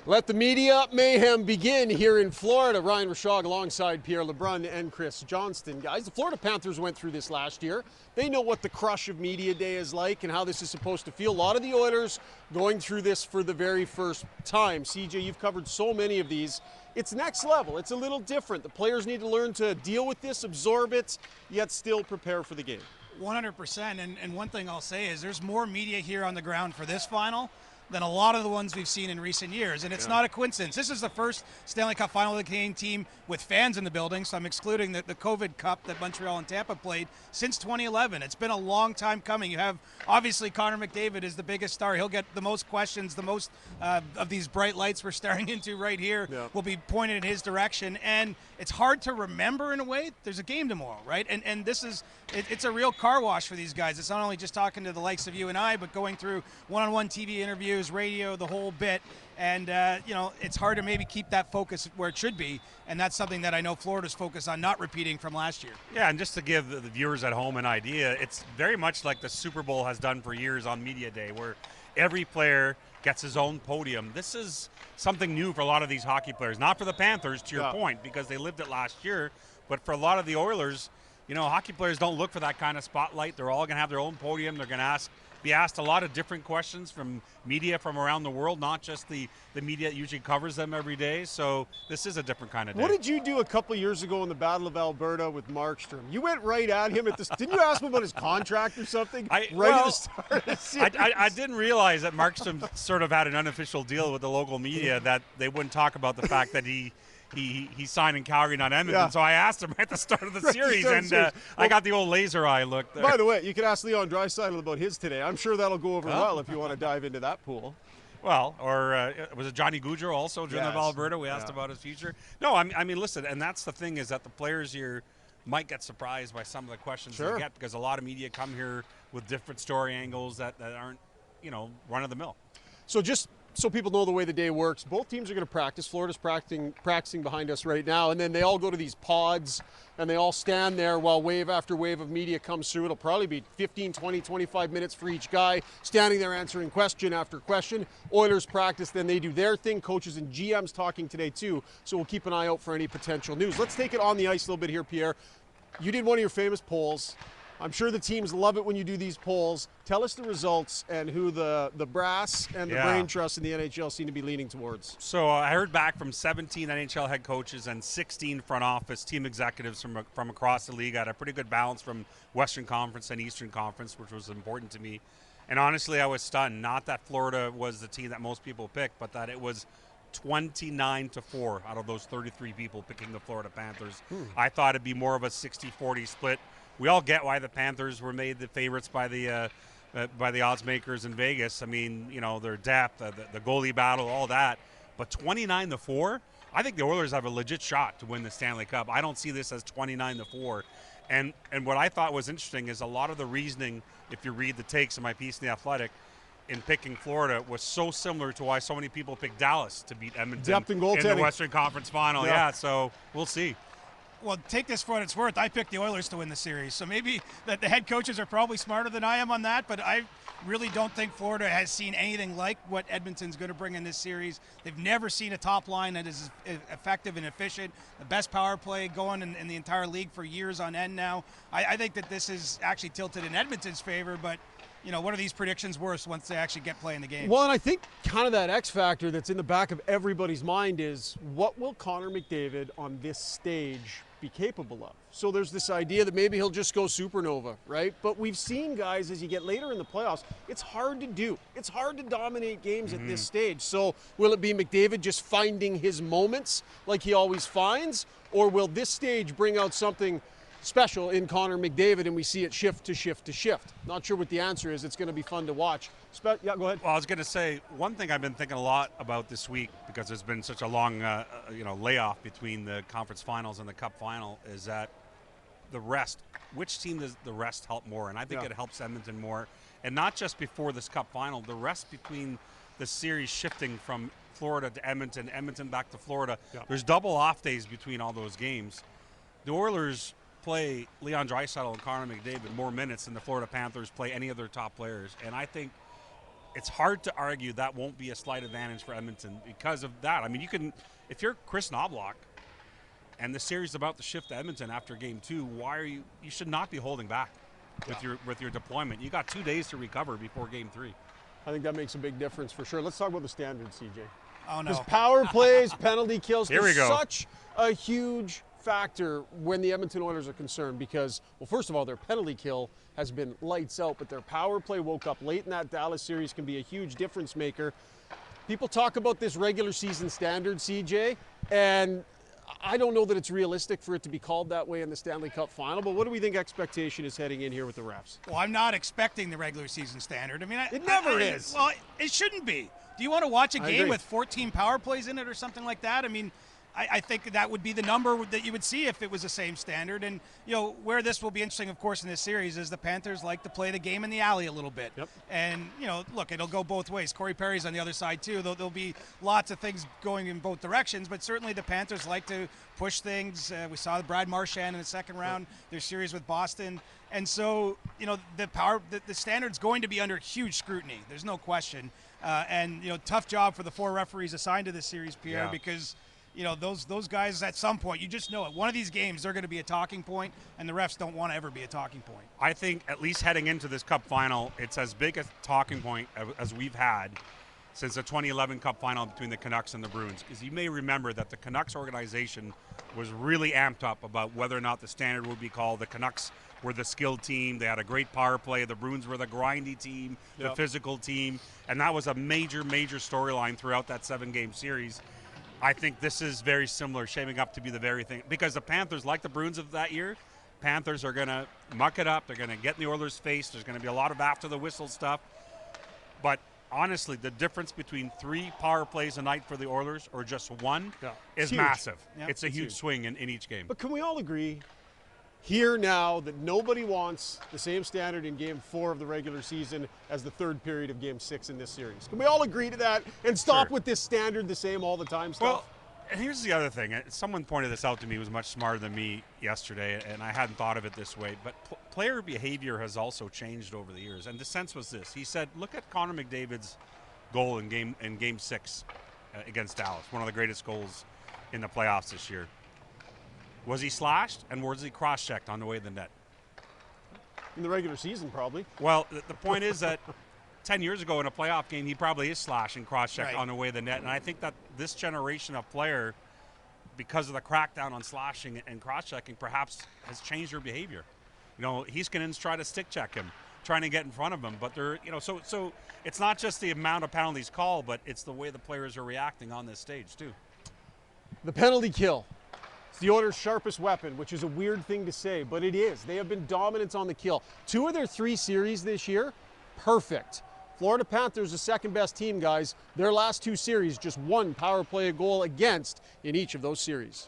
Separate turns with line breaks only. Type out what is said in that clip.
Let the media mayhem begin here in Florida. Ryan Rishaug alongside Pierre, LeBrun, and Chris Johnston. Guys, the Florida Panthers went through this last year. They know what the crush of media day is like and how this is supposed to feel. A lot of the Oilers going through this for the very first time. CJ, you've covered so many of these. It's next level. It's a little different. The players need to learn to deal with this, absorb it, yet still prepare for the game.
100%. And one thing I'll say is there's more media here on the ground for this final than a lot of the ones we've seen in recent years. And it's not a coincidence. This is the first Stanley Cup final of the Canadian team with fans in the building, so I'm excluding the COVID Cup that Montreal and Tampa played, since 2011. It's been a long time coming. You have, obviously, Connor McDavid is the biggest star. He'll get the most questions, the most of these bright lights we're staring into right here will be pointed in his direction. And it's hard to remember in a way. There's a game tomorrow, right? And this is, it's a real car wash for these guys. It's not only just talking to the likes of you and I, but going through one-on-one TV interviews, radio, the whole bit. And, it's hard to maybe keep that focus where it should be. And that's something that I know Florida's focused on not repeating from last year.
Yeah, and just to give the viewers at home an idea, it's very much like the Super Bowl has done for years on Media Day, where every player gets his own podium. This is something new for a lot of these hockey players. Not for the Panthers, to your point, because they lived it last year. But for a lot of the Oilers, hockey players don't look for that kind of spotlight. They're all going to have their own podium. They're going to be asked a lot of different questions from media from around the world, not just the media that usually covers them every day. So this is a different kind of day.
What did you do a couple of years ago in the Battle of Alberta with Markstrom? You went right at him at this. Didn't you ask him about his contract or something? At the start of the series?
I didn't realize that Markstrom sort of had an unofficial deal with the local media that they wouldn't talk about the fact that he signed in Calgary, not Edmonton. Yeah. So I asked him at the start of the series, and I got the old laser eye look there.
By the way, you can ask Leon Draisaitl about his today. I'm sure that'll go over well if you want to dive into that pool.
Well, or was it Johnny Gaudreau also during the Alberta? We asked about his future. No, I mean, listen, and that's the thing is that the players here might get surprised by some of the questions they get, because a lot of media come here with different story angles that aren't, run of the mill. So just so people know the way the day works, both teams are going to practice. Florida's practicing behind us right now, and then they all go to these pods, and they all stand there while wave after wave of media comes through. It'll probably be 15, 20, 25 minutes for each guy, standing there answering question after question. Oilers practice, then they do their thing. Coaches and GMs talking today too, so we'll keep an eye out for any potential news. Let's take it on the ice a little bit here, Pierre. You did one of your famous polls. I'm sure the teams love it when you do these polls. Tell us the results and who the brass and the brain trust in the NHL seem to be leaning towards. So I heard back from 17 NHL head coaches and 16 front office team executives from across the league. I had a pretty good balance from Western Conference and Eastern Conference, which was important to me. And honestly, I was stunned. Not that Florida was the team that most people picked, but that it was 29-4 out of those 33 people picking the Florida Panthers. I thought it'd be more of a 60-40 split. We all get why the Panthers were made the favorites by the odds makers in Vegas. I mean, their depth, the goalie battle, all that. But 29-4, I think the Oilers have a legit shot to win the Stanley Cup. I don't see this as 29-4. And what I thought was interesting is a lot of the reasoning, if you read the takes in my piece in The Athletic, in picking Florida was so similar to why so many people picked Dallas to beat Edmonton
Depth and goaltending
in the Western Conference Final. Yeah, so we'll see.
Well, take this for what it's worth. I picked the Oilers to win the series. So maybe that the head coaches are probably smarter than I am on that, but I really don't think Florida has seen anything like what Edmonton's going to bring in this series. They've never seen a top line that is effective and efficient, the best power play going in the entire league for years on end now. I think that this is actually tilted in Edmonton's favor, but what are these predictions worth once they actually get playing the game?
Well, and I think kind of that X factor that's in the back of everybody's mind is, what will Connor McDavid on this stage be capable of? So there's this idea that maybe he'll just go supernova, right? But we've seen guys, as you get later in the playoffs, it's hard to do. It's hard to dominate games at this stage. So will it be McDavid just finding his moments like he always finds? Or will this stage bring out something special in Connor McDavid and we see it shift to shift to shift? Not sure what the answer is. It's going to be fun to watch. Yeah, go ahead.
Well, I was going to say, one thing I've been thinking a lot about this week, because there's been such a long layoff between the conference finals and the cup final, is that the rest. Which team does the rest help more? And I think it helps Edmonton more. And not just before this cup final, the rest between the series shifting from Florida to Edmonton, Edmonton back to Florida. Yeah. There's double off days between all those games. The Oilers play Leon Draisaitl and Connor McDavid more minutes than the Florida Panthers play any of their top players. And I think it's hard to argue that won't be a slight advantage for Edmonton because of that. I mean, you can, if you're Chris Knobloch and the series is about to shift to Edmonton after Game 2, why are you should not be holding back with your deployment. You got 2 days to recover before Game 3.
I think that makes a big difference for sure. Let's talk about the standards, CJ.
Oh, no.
Because power plays, penalty kills,
Here we go.
Such a huge factor when the Edmonton Oilers are concerned because, well, first of all, their penalty kill has been lights out, but their power play woke up late in that Dallas series can be a huge difference maker. People talk about this regular season standard, CJ, and I don't know that it's realistic for it to be called that way in the Stanley Cup final, but what do we think expectation is heading in here with the refs?
Well, I'm not expecting the regular season standard. I mean,
it never is.
Well, it shouldn't be. Do you want to watch a game with 14 power plays in it or something like that? I mean, I think that would be the number that you would see if it was the same standard. And, you know, where this will be interesting, of course, in this series is the Panthers like to play the game in the alley a little bit.
Yep.
And, you know, look, it'll go both ways. Corey Perry's on the other side, too. There'll be lots of things going in both directions, but certainly the Panthers like to push things. We saw Brad Marchand in the second round, their series with Boston. And so, you know, the standard's going to be under huge scrutiny. There's no question. And, you know, tough job for the 4 referees assigned to this series, Pierre, because – you know, those guys at some point, you just know it. One of these games, they're going to be a talking point, and the refs don't want to ever be a talking point.
I think at least heading into this Cup final, it's as big a talking point as we've had since the 2011 Cup final between the Canucks and the Bruins. Because you may remember that the Canucks organization was really amped up about whether or not the standard would be called. The Canucks were the skilled team. They had a great power play. The Bruins were the grindy team, the physical team. And that was a major, major storyline throughout that 7-game series. I think this is very similar, shaping up to be the very thing. Because the Panthers, like the Bruins of that year, Panthers are going to muck it up. They're going to get in the Oilers' face. There's going to be a lot of after-the-whistle stuff. But honestly, the difference between 3 power plays a night for the Oilers or just 1 is massive. Yeah, it's a huge swing in each game.
But can we all agree here now that nobody wants the same standard in Game 4 of the regular season as the 3rd period of Game 6 in this series? Can we all agree to that and stop with this standard the same all the time stuff?
Well, and here's the other thing. Someone pointed this out to me who was much smarter than me yesterday, and I hadn't thought of it this way. But player behavior has also changed over the years. And the sense was this. He said, look at Connor McDavid's goal in Game 6 against Dallas, one of the greatest goals in the playoffs this year. Was he slashed, and was he cross-checked on the way to the net?
In the regular season, probably.
Well, the point is that 10 years ago in a playoff game, he probably is slashed and cross-checked on the way to the net. And I think that this generation of player, because of the crackdown on slashing and cross-checking, perhaps has changed their behavior. You know, Heiskanen try to stick-check him, trying to get in front of him. But they're, you know, so it's not just the amount of penalties called, but it's the way the players are reacting on this stage, too.
The penalty kill. It's the Oilers' sharpest weapon, which is a weird thing to say, but it is. They have been dominant on the kill. 2 of their 3 series this year, perfect. Florida Panthers, the second-best team, guys. Their last 2 series, just 1 power play goal against in each of those series.